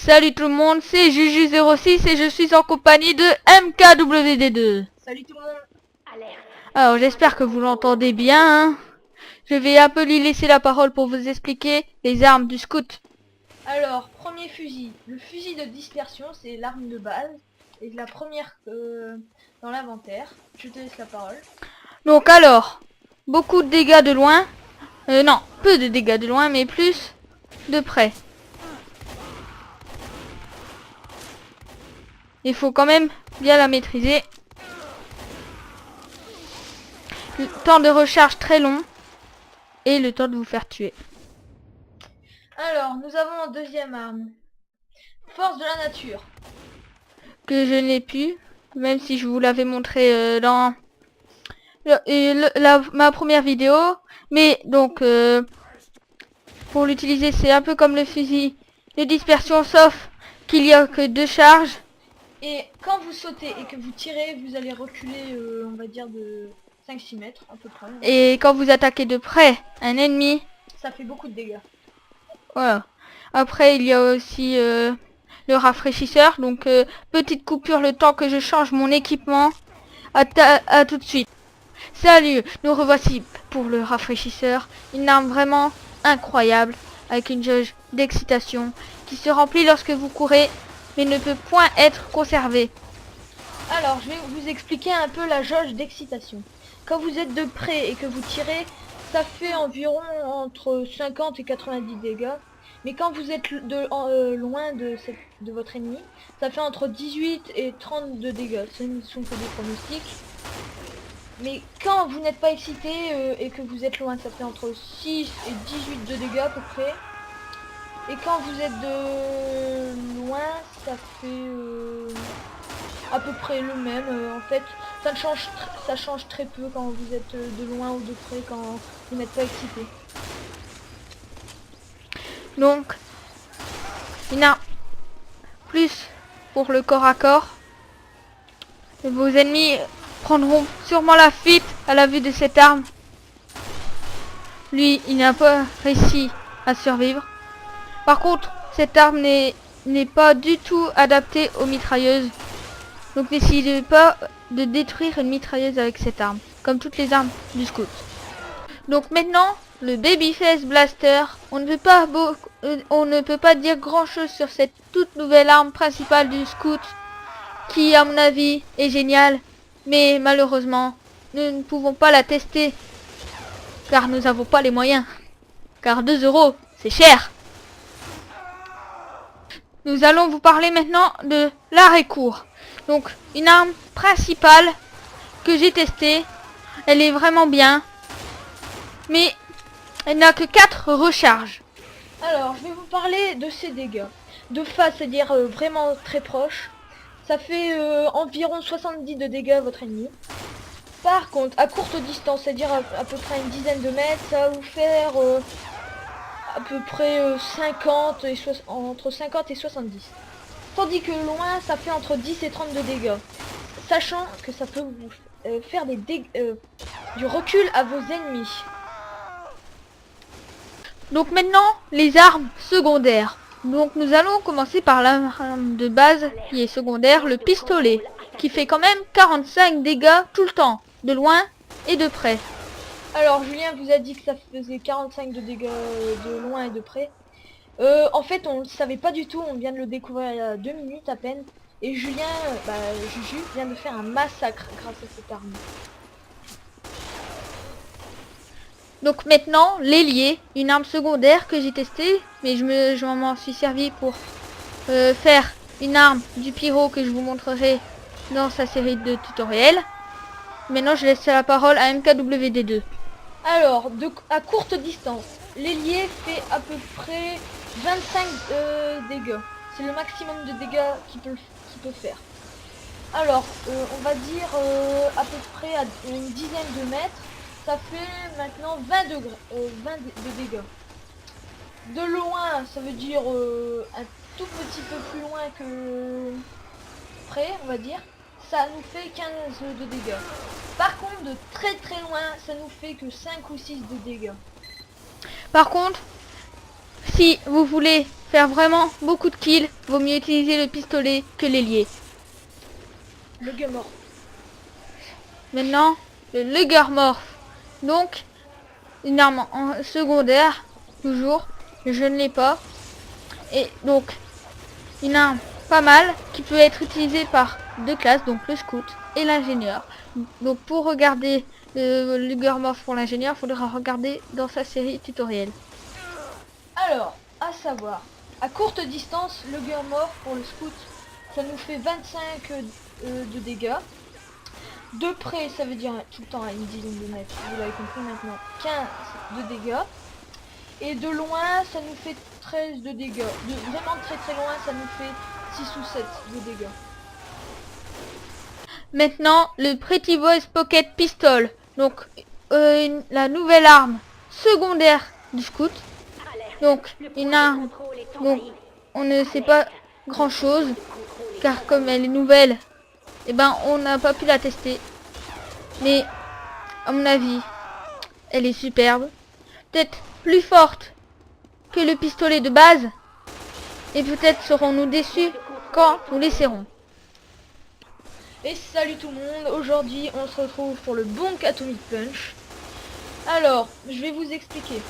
Salut tout le monde, c'est Juju06 et je suis en compagnie de MKWD2. Salut tout le monde. Alerte. Alors j'espère que vous l'entendez bien. Hein. Je vais un peu lui laisser la parole pour vous expliquer les armes du scout. Alors, premier fusil. Le fusil de dispersion, c'est l'arme de base. Et la première dans l'inventaire. Je te laisse la parole. Donc alors, beaucoup de dégâts de loin. Non, peu de dégâts de loin, mais plus de près. Il faut quand même bien la maîtriser. Le temps de recharge très long. Et le temps de vous faire tuer. Alors, nous avons en deuxième arme. Force de la nature. Que je n'ai pu, même si je vous l'avais montré dans ma première vidéo. Mais donc, pour l'utiliser, c'est un peu comme le fusil de dispersion, sauf qu'il y a que 2 charges. Et quand vous sautez et que vous tirez, vous allez reculer, on va dire, de 5-6 mètres à peu près. Et quand vous attaquez de près un ennemi, ça fait beaucoup de dégâts. Voilà. Après, il y a aussi le rafraîchisseur. Donc, petite coupure le temps que je change mon équipement. À tout de suite. Salut, nous revoici pour le rafraîchisseur. Une arme vraiment incroyable, avec une jauge d'excitation qui se remplit lorsque vous courez, mais ne peut point être conservée. Alors, je vais vous expliquer un peu la jauge d'excitation. Quand vous êtes de près et que vous tirez, ça fait environ entre 50 et 90 dégâts. Mais quand vous êtes loin de votre ennemi, ça fait entre 18 et 32 dégâts. Ce ne sont que des pronostics. Mais quand vous n'êtes pas excité et que vous êtes loin, ça fait entre 6 et 18 de dégâts à peu près. Et quand vous êtes de loin, ça fait à peu près le même. En fait, ça change très peu quand vous êtes de loin ou de près quand vous n'êtes pas excité. Donc, une arme plus pour le corps à corps. Vos ennemis prendront sûrement la fuite à la vue de cette arme. Lui, il n'a pas réussi à survivre. Par contre, cette arme n'est pas du tout adaptée aux mitrailleuses. Donc n'essayez pas de détruire une mitrailleuse avec cette arme, comme toutes les armes du scout. Donc maintenant, le Babyface Blaster, on ne peut pas dire grand chose sur cette toute nouvelle arme principale du scout, qui à mon avis est géniale, mais malheureusement, nous ne pouvons pas la tester, car nous n'avons pas les moyens, car 2 €, c'est cher. Nous allons vous parler maintenant de l'arrêt court. Donc une arme principale que j'ai testée, elle est vraiment bien, mais elle n'a que 4 recharges. Alors, je vais vous parler de ses dégâts. De face, c'est-à-dire vraiment très proche, ça fait environ 70 de dégâts à votre ennemi. Par contre, à courte distance, c'est-à-dire à peu près une dizaine de mètres, ça va vous faire à peu près 50 et entre 50 et 70. Tandis que loin, ça fait entre 10 et 30 de dégâts. Sachant que ça peut vous faire du recul à vos ennemis. Donc maintenant, les armes secondaires. Donc nous allons commencer par l'arme de base qui est secondaire, le pistolet, qui fait quand même 45 dégâts tout le temps, de loin et de près. Alors Julien vous a dit que ça faisait 45 de dégâts de loin et de près. En fait on ne le savait pas du tout, on vient de le découvrir il y a 2 minutes à peine. Et Julien, Juju vient de faire un massacre grâce à cette arme. Donc maintenant, l'ailier, une arme secondaire que j'ai testée, mais je m'en suis servi pour faire une arme du pyro que je vous montrerai dans sa série de tutoriels. Maintenant, je laisse la parole à MKWD2. Alors, à courte distance, l'ailier fait à peu près 25 dégâts. C'est le maximum de dégâts qu'il peut faire. Alors, on va dire à peu près à une dizaine de mètres. Ça fait maintenant 20 de dégâts. De loin, ça veut dire un tout petit peu plus loin que près, on va dire. Ça nous fait 15 de dégâts. Par contre, de très très loin, ça nous fait que 5 ou 6 de dégâts. Par contre, si vous voulez faire vraiment beaucoup de kills, vaut mieux utiliser le pistolet que l'ailier. Le Gummorph. Maintenant, le Luggermorph. Donc, une arme en secondaire, toujours. Je ne l'ai pas. Et donc, une arme pas mal qui peut être utilisée par deux classes, donc le scout et l'ingénieur. Donc, pour regarder le Luggermorph pour l'ingénieur, il faudra regarder dans sa série tutoriel. Alors, à savoir, à courte distance, le Gummorph pour le scout, ça nous fait 25 de dégâts. De près, ça veut dire tout le temps à une dizaine de mètres, vous l'avez compris maintenant, 15 de dégâts. Et de loin, ça nous fait 13 de dégâts. De vraiment très très loin, ça nous fait 6 ou 7 de dégâts. Maintenant, le Pretty Boys Pocket Pistol. Donc, la nouvelle arme secondaire du scout. Donc, une arme dont on ne sait pas grand chose, car comme elle est nouvelle, eh ben, on n'a pas pu la tester. Mais, à mon avis, elle est superbe. Peut-être plus forte que le pistolet de base. Et peut-être serons-nous déçus quand nous l'essaierons. Et salut tout le monde, aujourd'hui on se retrouve pour le Bonk Atomic Punch. Alors, je vais vous expliquer.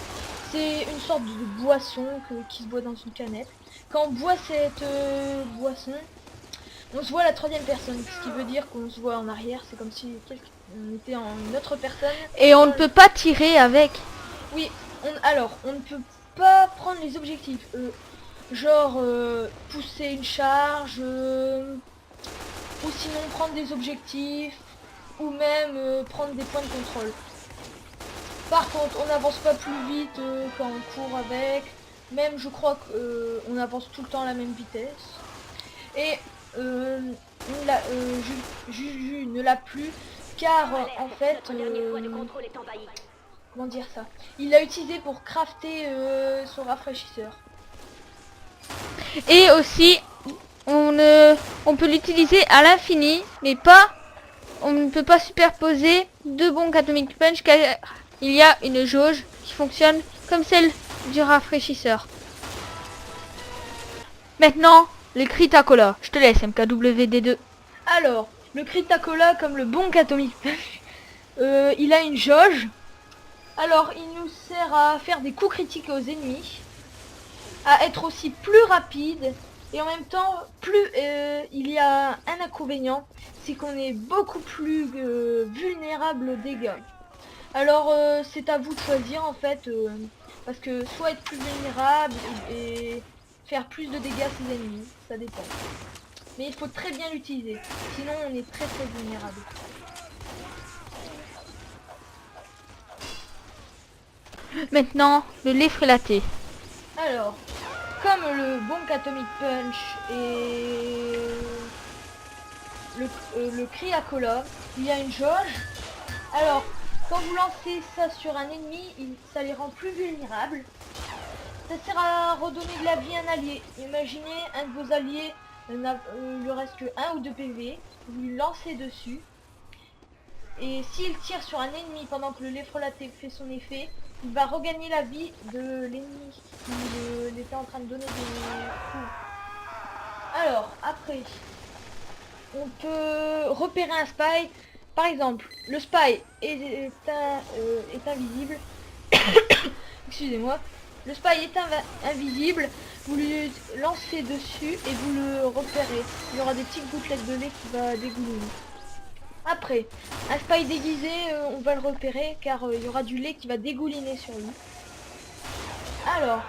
C'est une sorte de boisson qui se boit dans une canette. Quand on boit cette boisson, on se voit à la troisième personne, ce qui veut dire qu'on se voit en arrière. C'est comme si on était en une autre personne. Et on ne peut pas tirer avec. Oui, alors on ne peut pas prendre les objectifs. Genre pousser une charge, ou sinon prendre des objectifs, ou même prendre des points de contrôle. Par contre, on n'avance pas plus vite quand on court avec. Même je crois qu'on avance tout le temps à la même vitesse. Et Juju ne l'a plus car en fait comment dire ça, il l'a utilisé pour crafter son rafraîchisseur. Et aussi, on peut l'utiliser à l'infini, mais pas, on ne peut pas superposer deux Bonk Atomic Punch car il y a une jauge qui fonctionne comme celle du rafraîchisseur. Maintenant, le Critacola. Je te laisse MKWD2. Alors, le Critacola comme le Bonk Atomic Punch, il a une jauge. Alors, il nous sert à faire des coups critiques aux ennemis, à être aussi plus rapide. Et en même temps, il y a un inconvénient, c'est qu'on est beaucoup plus vulnérable aux dégâts. Alors c'est à vous de choisir en fait, parce que soit être plus vulnérable et faire plus de dégâts à ses ennemis, ça dépend. Mais il faut très bien l'utiliser, sinon on est très très vulnérable. Maintenant, le lait frélaté. Alors, comme le Bonk Atomic Punch et le Critacola, il y a une jauge. Alors, quand vous lancez ça sur un ennemi, ça les rend plus vulnérables. Ça sert à redonner de la vie à un allié. Imaginez un de vos alliés, il lui reste que 1 ou 2 PV, vous lui lancez dessus. Et s'il tire sur un ennemi pendant que le lait frelaté fait son effet, il va regagner la vie de l'ennemi qui était en train de donner des coups. Alors, après, on peut repérer un spy. Par exemple, le spy est invisible. Excusez-moi. Le spy est invisible. Vous lui lancez dessus et vous le repérez. Il y aura des petites gouttelettes de lait qui va dégouliner. Après, un spy déguisé, on va le repérer car il y aura du lait qui va dégouliner sur lui. Alors,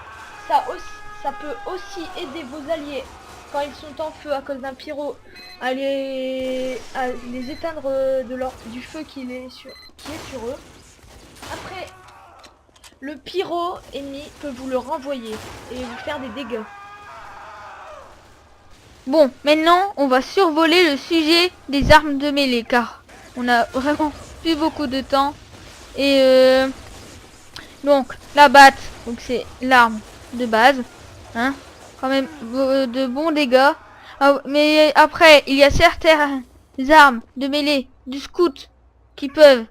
ça peut aussi aider vos alliés quand ils sont en feu à cause d'un pyro à les éteindre du feu qui est sur eux. Après, le pyro ennemi peut vous le renvoyer et vous faire des dégâts. Bon, maintenant, on va survoler le sujet des armes de mêlée, car on a vraiment plus beaucoup de temps. Et donc, la batte, donc c'est l'arme de base, hein, quand même de bons dégâts. Ah, mais après, il y a certaines armes de mêlée du scout qui peuvent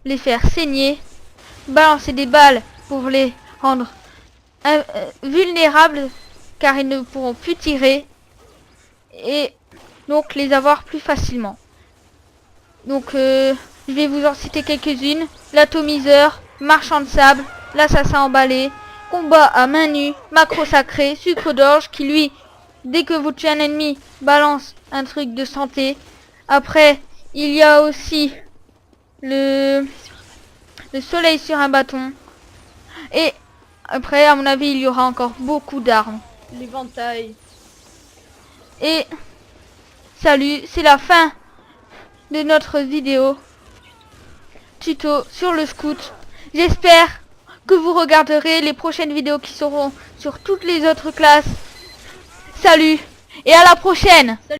les faire saigner, balancer des balles pour les rendre vulnérables car ils ne pourront plus tirer et donc les avoir plus facilement. Donc je vais vous en citer quelques-unes. L'atomiseur, marchand de sable, l'assassin emballé, combat à main nue, macro sacré, sucre d'orge qui lui, dès que vous tuez un ennemi, balance un truc de santé. Après, il y a aussi le soleil sur un bâton. Et après, à mon avis, il y aura encore beaucoup d'armes. L'éventail. Et salut, c'est la fin de notre vidéo tuto sur le scout. J'espère que vous regarderez les prochaines vidéos qui seront sur toutes les autres classes. Salut et à la prochaine.